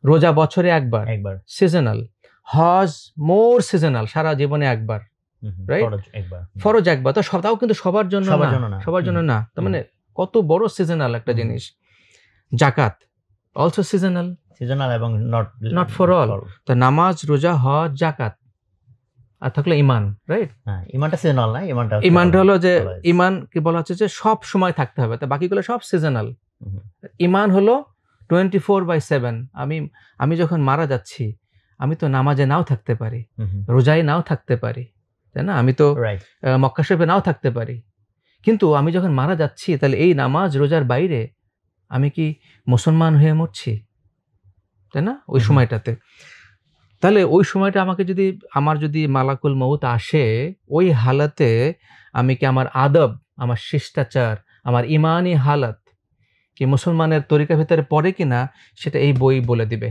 রোজা বছরে একবার, একবার, সিজনাল। হজ মোর সিজনাল, সারা জীবনে একবার, রাইট? ফরজ একবার, ফরজ একবার, তো তাও কিন্তু সবার জন্য না, সবার জন্য না। তার মানে কত বড় সিজনাল একটা জিনিস। জাকাত অলসো সিজনাল, এবং নট ফর অল। তো নামাজ, রোজা, হজ, জাকাত, আর থাকলো ইমান, রাইট? হ্যাঁ, ইমানটা সিজনাল না, ইমানটা হলো যে ইমান কি বলা হচ্ছে যে সব সময় থাকতে হবে, তো বাকিগুলো সব সিজনাল। ইমান হলো 24/7। আমি যখন মারা যাচ্ছি, আমি তো নামাজে নাও থাকতে পারি, রোজায় নাও থাকতে পারি, তাই না? আমি তো মক্কা শরীফে নাও থাকতে পারি, কিন্তু আমি যখন মারা যাচ্ছি, তাহলে এই নামাজ রোজার বাইরে আমি কি মুসলমান হয়ে মরছি, তাই না? ওই সময়টাতে, তাহলে ওই সময়টা আমার যদি মালাকুল মউত আসে, ওই হালাতে আমি কি আমার আদব, আমার শিষ্টাচার, আমার ইমানি হালাত কি মুসলমানের তরিকার ভিতরে পড়ে কিনা, সেটা এই বই বলে দিবে।